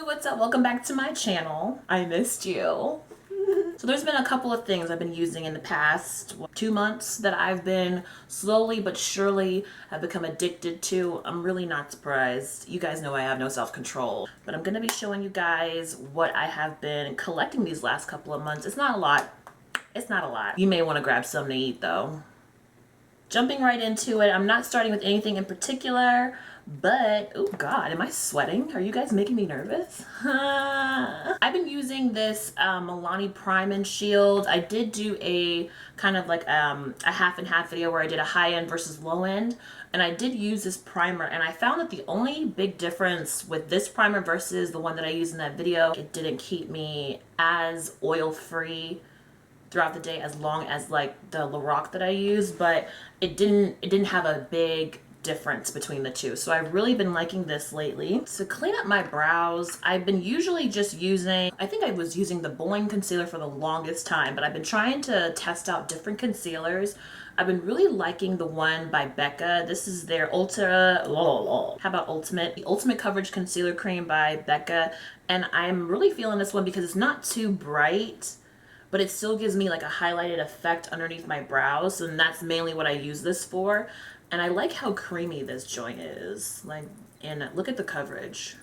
What's up? Welcome back to my channel. I missed you. So there's been a couple of things I've been using in the past 2 months that I've been slowly but surely have become addicted to. I'm really not surprised. You guys know I have no self-control, but I'm gonna be showing you guys what I have been collecting these last couple of months. It's not a lot. It's not a lot. You may want to grab something to eat though. Jumping right into it, I'm not starting with anything in particular, but oh god, am I sweating? Are you guys making me nervous? I've been using this Milani Prime and Shield. I did do a kind of like a half and half video where I did a high end versus low end, and I did use this primer, and I found that the only big difference with this primer versus the one that I used in that video, it didn't keep me as oil free throughout the day as long as like the Lorac that I use, but it didn't have a big difference between the two. So I've really been liking this lately. To clean up my brows, I've been usually just using, I think I was using the Boing concealer for the longest time, but I've been trying to test out different concealers. I've been really liking the one by BECCA. This is their how about Ultimate? The Ultimate Coverage Concealer Cream by BECCA. And I'm really feeling this one because it's not too bright, but it still gives me like a highlighted effect underneath my brows, and that's mainly what I use this for. And I like how creamy this joint is. Like, and look at the coverage.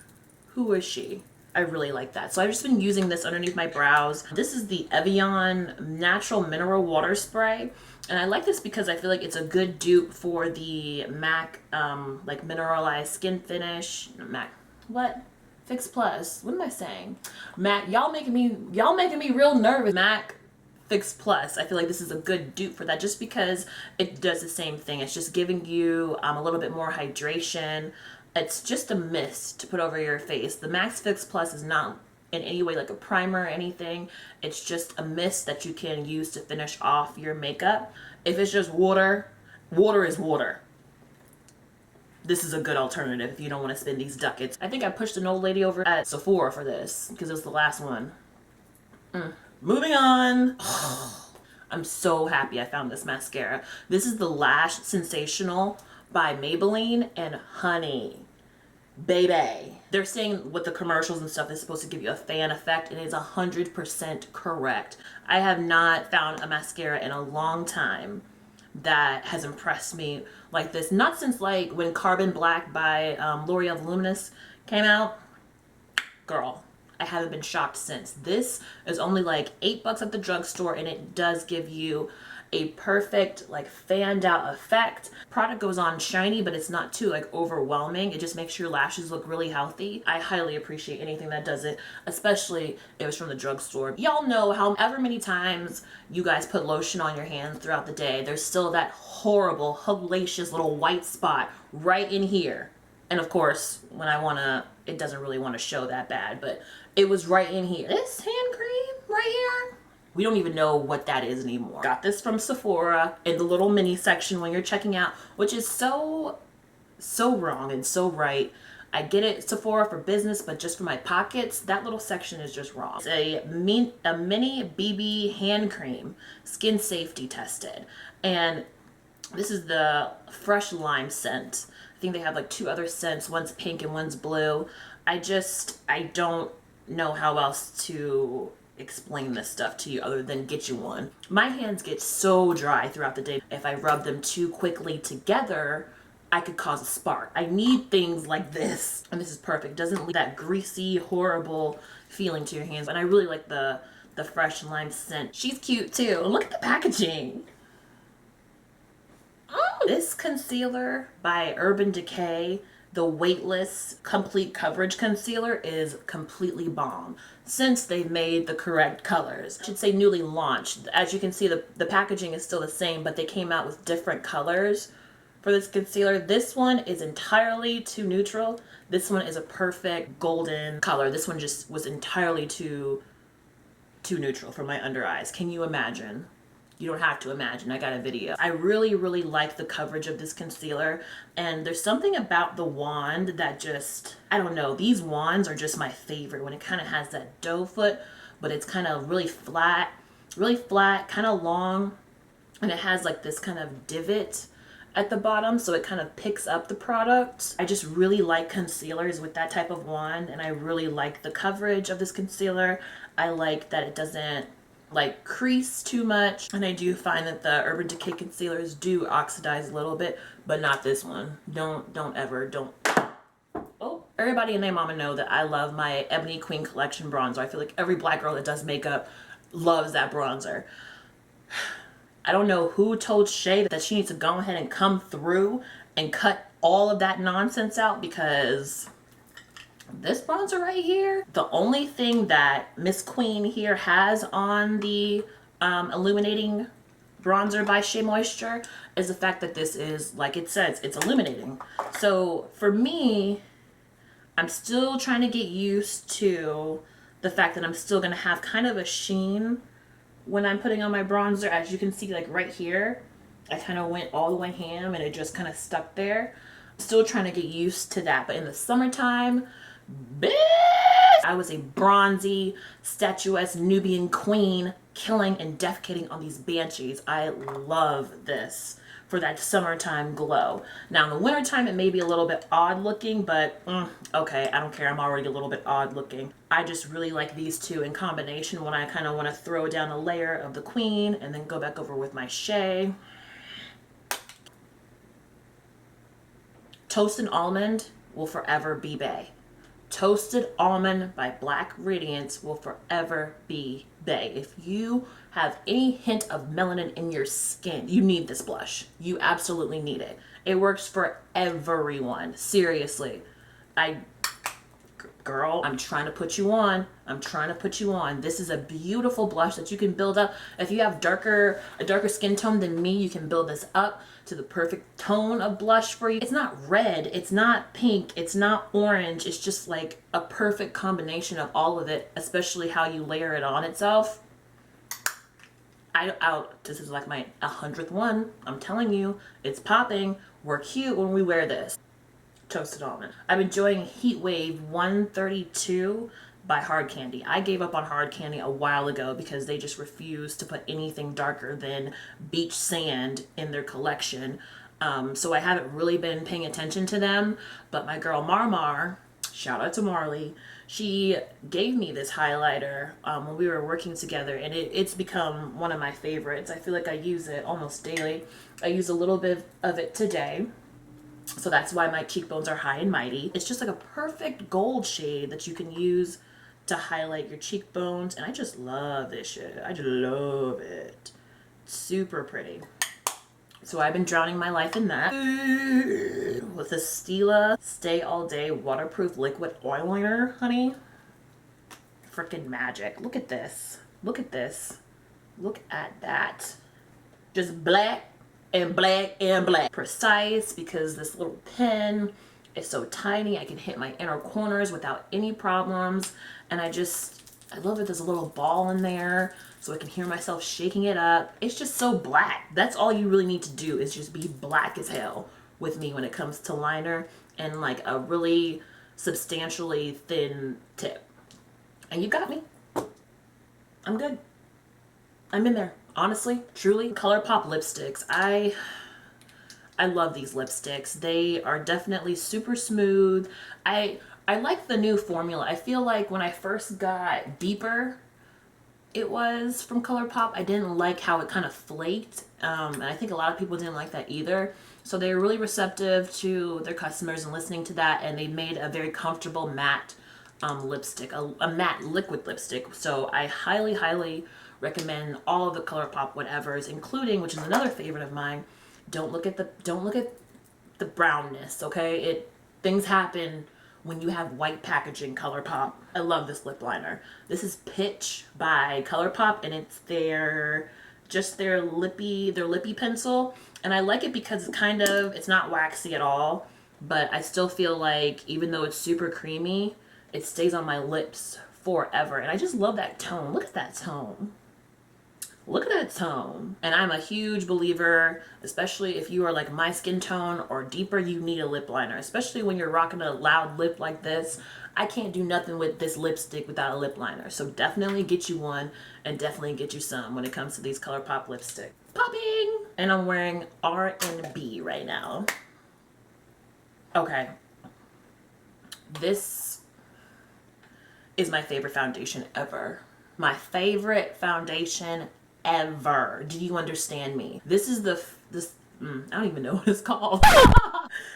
Who is she? I really like that. So I've just been using this underneath my brows. This is the Evian Natural Mineral Water Spray. And I like this because I feel like it's a good dupe for the MAC like mineralized skin finish. MAC, what? Fix Plus. What am I saying? MAC, y'all making me real nervous. MAC Fix Plus. I feel like this is a good dupe for that just because it does the same thing. It's just giving you a little bit more hydration. It's just a mist to put over your face. The MAC Fix Plus is not in any way like a primer or anything. It's just a mist that you can use to finish off your makeup. If it's just water, water is water. This is a good alternative if you don't want to spend these ducats. I think I pushed an old lady over at Sephora for this because it was the last one. Moving on. I'm so happy I found this mascara. This is the Lash Sensational by Maybelline, and honey, Bebe. They're saying with the commercials and stuff, it's supposed to give you a fan effect, and it's 100% correct. I have not found a mascara in a long time that has impressed me like this. Not since like when Carbon Black by L'Oreal Voluminous came out. Girl, I haven't been shocked since. This is only like $8 at the drugstore, and it does give you a perfect like fanned out effect. Product goes on shiny, but it's not too like overwhelming. It just makes your lashes look really healthy. I highly appreciate anything that does it, especially if it was from the drugstore. Y'all know however many times you guys put lotion on your hands throughout the day, there's still that horrible hellacious little white spot right in here. And of course, when I wanna, it doesn't really want to show that bad, but it was right in here. This hand cream right here, we don't even know what that is anymore. Got this from Sephora in the little mini section when you're checking out, which is so wrong and so right. I get it, Sephora for business, but just for my pockets, that little section is just wrong. It's a mini Bebe hand cream, skin safety tested. And this is the fresh lime scent. I think they have like 2 other scents. One's pink and one's blue. I don't know how else to explain this stuff to you other than get you one. My hands get so dry throughout the day. If I rub them too quickly together, I could cause a spark. I need things like this. And this is perfect. Doesn't leave that greasy, horrible feeling to your hands. And I really like the fresh lime scent. She's cute too. Look at the packaging. This concealer by Urban Decay, the Weightless Complete Coverage Concealer, is completely bomb since they've made the correct colors. I should say newly launched. As you can see, the packaging is still the same, but they came out with different colors for this concealer. This one is entirely too neutral. This one is a perfect golden color. This one just was entirely too neutral for my under eyes. Can you imagine? You don't have to imagine, I got a video. I really like the coverage of this concealer, and there's something about the wand that just, I don't know, these wands are just my favorite when it kind of has that doe foot, but it's kind of really flat, kind of long, and it has like this kind of divot at the bottom, so it kind of picks up the product. I just really like concealers with that type of wand, and I really like the coverage of this concealer. I like that it doesn't like crease too much, and I do find that the Urban Decay concealers do oxidize a little bit, but not this one. Don't ever. Oh, everybody and their mama know that I love my Ebony Queen Collection bronzer. I feel like every black girl that does makeup loves that bronzer. I don't know who told Shea that she needs to go ahead and come through and cut all of that nonsense out, because this bronzer right here, the only thing that Miss Queen here has on the Illuminating bronzer by Shea Moisture is the fact that this is, like it says, it's illuminating. So for me, I'm still trying to get used to the fact that I'm still going to have kind of a sheen when I'm putting on my bronzer. As you can see, like right here, I kind of went all the way ham and it just kind of stuck there. I'm still trying to get used to that. But in the summertime, bitch, I was a bronzy, statuesque Nubian queen, killing and defecating on these banshees. I love this for that summertime glow. Now in the wintertime, it may be a little bit odd looking, but okay, I don't care. I'm already a little bit odd looking. I just really like these two in combination when I kind of want to throw down a layer of the Queen and then go back over with my Shea. Toasted Almond will forever be Bebe. Toasted Almond by Black Radiance will forever be Bebe. If you have any hint of melanin in your skin, you need this blush. You absolutely need it. It works for everyone. Seriously. Girl, I'm trying to put you on. I'm trying to put you on. This is a beautiful blush that you can build up. If you have a darker skin tone than me, you can build this up to the perfect tone of blush for you. It's not red, it's not pink, it's not orange. It's just like a perfect combination of all of it, especially how you layer it on itself. This is like my 100th one. I'm telling you, it's popping. We're cute when we wear this. Toasted Almond. I'm enjoying Heat Wave 132 by Hard Candy. I gave up on Hard Candy a while ago because they just refused to put anything darker than beach sand in their collection. So I haven't really been paying attention to them. But my girl Mar, shout out to Marley, she gave me this highlighter when we were working together, and it's become one of my favorites. I feel like I use it almost daily. I use a little bit of it today. So that's why my cheekbones are high and mighty. It's just like a perfect gold shade that you can use to highlight your cheekbones. And I just love this shit. I just love it. Super pretty. So I've been drowning my life in that. With the Stila Stay All Day Waterproof Liquid Eyeliner, honey. Freaking magic. Look at this. Look at this. Look at that. Just black and black and black. Precise, because this little pen is so tiny. I can hit my inner corners without any problems. And I love that there's a little ball in there so I can hear myself shaking it up. It's just so black. That's all you really need to do, is just be black as hell with me when it comes to liner, and like a really substantially thin tip. And you got me. I'm good. I'm in there. Honestly, truly. ColorPop lipsticks. I love these lipsticks. They are definitely super smooth. I like the new formula. I feel like when I first got Deeper, it was from ColorPop, I didn't like how it kind of flaked. And I think a lot of people didn't like that either. So they were really receptive to their customers and listening to that, and they made a very comfortable matte lipstick, a matte liquid lipstick. So I highly, highly recommend all of the ColorPop whatevers, including, which is another favorite of mine, don't look at the brownness, okay? Things happen when you have white packaging. ColorPop. I love this lip liner. This is Pitch by ColorPop, and it's their lippy pencil, and I like it because it's not waxy at all, but I still feel like even though it's super creamy, it stays on my lips forever, and I just love that tone. Look at that tone. Look at that tone. And I'm a huge believer, especially if you are like my skin tone or deeper, you need a lip liner, especially when you're rocking a loud lip like this. I can't do nothing with this lipstick without a lip liner. So definitely get you one, and definitely get you some when it comes to these ColorPop lipsticks. Popping! And I'm wearing R&B right now. Okay. This is my favorite foundation ever. My favorite foundation ever. Do you understand me? This is I don't even know what it's called.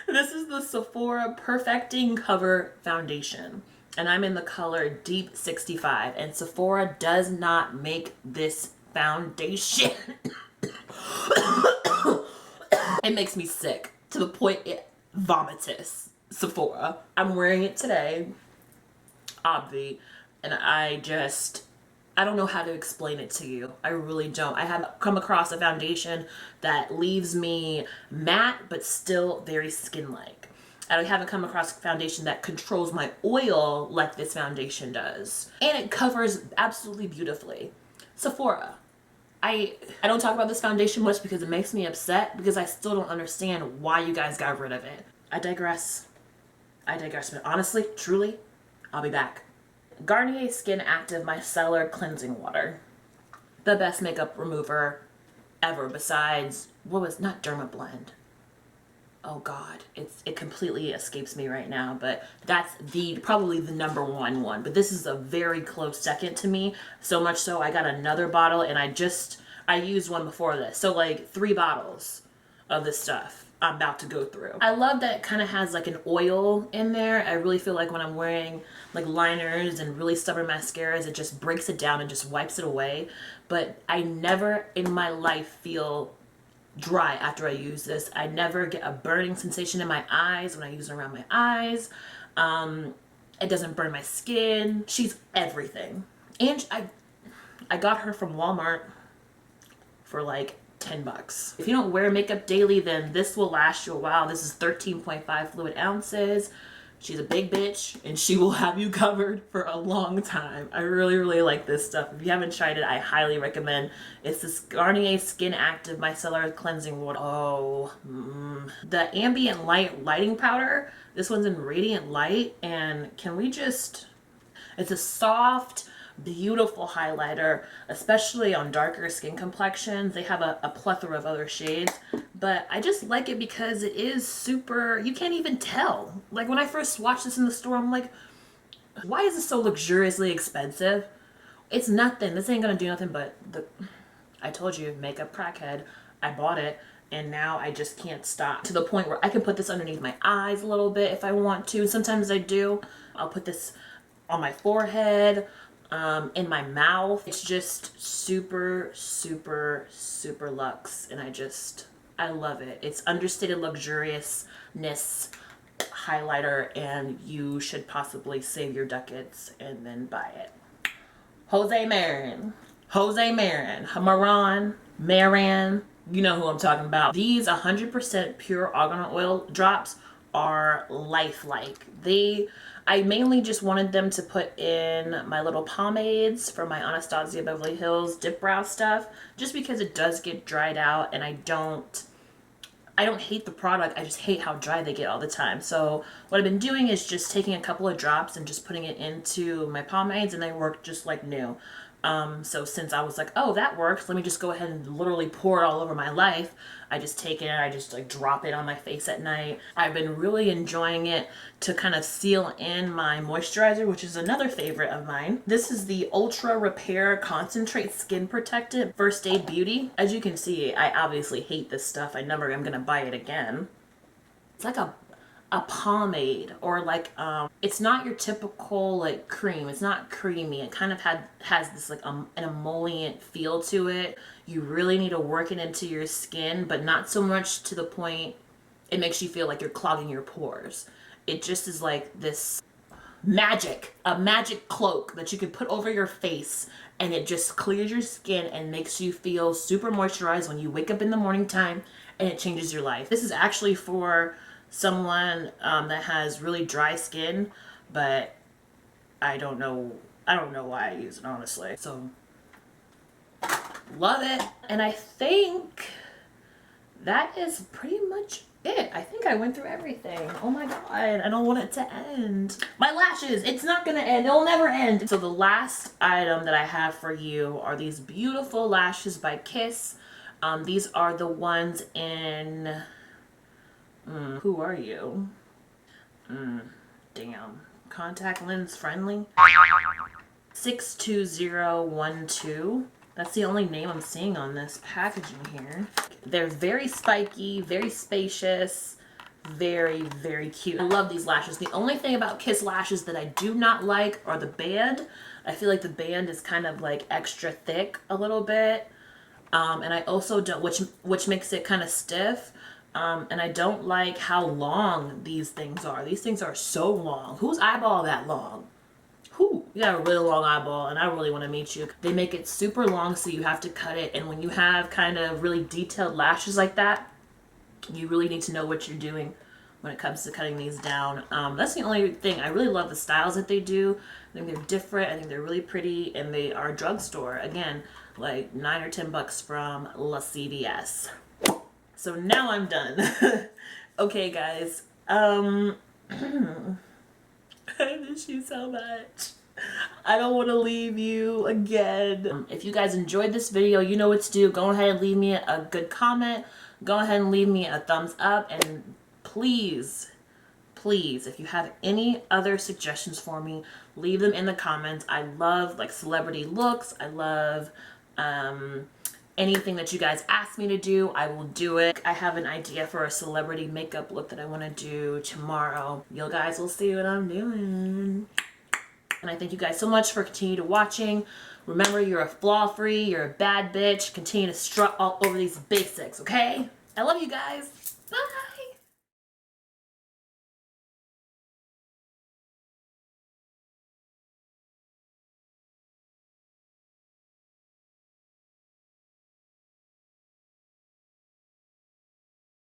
This is the Sephora Perfecting Cover Foundation. And I'm in the color Deep 65. And Sephora does not make this foundation. It makes me sick to the point it vomitous. Sephora. I'm wearing it today, obvi, and I don't know how to explain it to you. I really don't. I have come across a foundation that leaves me matte but still very skin-like. I haven't come across a foundation that controls my oil like this foundation does. And it covers absolutely beautifully. Sephora. I don't talk about this foundation much because it makes me upset because I still don't understand why you guys got rid of it. I digress. But honestly, truly, I'll be back. Garnier Skin Active Micellar Cleansing Water. The best makeup remover ever besides, not Dermablend. Oh God, it completely escapes me right now, but that's probably the number one. But this is a very close second to me. So much so I got another bottle and I used one before this. So like 3 bottles of this stuff I'm about to go through. I love that it kind of has like an oil in there. I really feel like when I'm wearing like liners and really stubborn mascaras, it just breaks it down and just wipes it away. But I never in my life feel dry after I use this. I never get a burning sensation in my eyes when I use it around my eyes. It doesn't burn my skin. She's everything. And I got her from Walmart for like $10. If you don't wear makeup daily, then this will last you a while. This is 13.5 fluid ounces. She's a big bitch and she will have you covered for a long time. I really like this stuff. If you haven't tried it, I highly recommend. It's this Garnier Skin Active Micellar Cleansing Water. The Ambient Lighting Powder. This one's in Radiant Light, and it's a soft, beautiful highlighter, especially on darker skin complexions. They have a plethora of other shades, but I just like it because it is super, you can't even tell. Like when I first swatched this in the store, I'm like, why is this so luxuriously expensive? It's nothing. This ain't gonna do nothing but I told you, makeup crackhead. I bought it and now I just can't stop, to the point where I can put this underneath my eyes a little bit if I want to. Sometimes I do. I'll put this on my forehead, in my mouth. It's just super luxe, and I love it. It's understated luxuriousness highlighter, and you should possibly save your ducats and then buy it. Maran, Maran, you know who I'm talking about. These 100% pure argan oil drops are lifelike. I mainly just wanted them to put in my little pomades for my Anastasia Beverly Hills dip brow stuff, just because it does get dried out, and I don't hate the product, I just hate how dry they get all the time. So what I've been doing is just taking a couple of drops and just putting it into my pomades, and they work just like new. So since I was like, oh, that works, let me just go ahead and literally pour it all over my life, I just take it, I just like drop it on my face at night. I've been really enjoying it to kind of seal in my moisturizer, which is another favorite of mine. This is the Ultra Repair Concentrate Skin Protectant First Aid Beauty. As you can see, I obviously hate this stuff. I never am gonna buy it again. It's like a pomade, or like it's not your typical like cream. It's not creamy. It kind of has this like an emollient feel to it. You really need to work it into your skin, but not so much to the point it makes you feel like you're clogging your pores. It just is like this a magic cloak that you can put over your face, and it just clears your skin and makes you feel super moisturized when you wake up in the morning time, and it changes your life. This is actually for someone that has really dry skin, but I don't know why I use it, honestly. So love it. And I think that is pretty much it. I think I went through everything. Oh my god, I don't want it to end. My lashes, it's not gonna end. It'll never end. So the last item that I have for you are these beautiful lashes by Kiss. These are the ones in, who are you? Damn. Contact lens friendly. 62012. That's the only name I'm seeing on this packaging here. They're very spiky, very spacious, very, very cute. I love these lashes. The only thing about Kiss lashes that I do not like are the band. I feel like the band is kind of like extra thick a little bit. And I also don't, which makes it kind of stiff. And I don't like how long these things are. These things are so long. Whose eyeball that long? Who? You got a really long eyeball, and I really want to meet you. They make it super long, so you have to cut it. And when you have kind of really detailed lashes like that, you really need to know what you're doing when it comes to cutting these down. That's the only thing. I really love the styles that they do. I think they're different. I think they're really pretty, and they are drugstore. Again, like $9 or $10 from La CVS. So now I'm done. Okay, guys. I miss you so much. I don't want to leave you again. If you guys enjoyed this video, you know what to do. Go ahead and leave me a good comment. Go ahead and leave me a thumbs up. And please, please, if you have any other suggestions for me, leave them in the comments. I love like celebrity looks. I love anything that you guys ask me to do, I will do it. I have an idea for a celebrity makeup look that I want to do tomorrow. You guys will see what I'm doing. And I thank you guys so much for continuing watching. Remember, you're a flaw-free, you're a bad bitch. Continue to strut all over these basics, okay? I love you guys. Bye!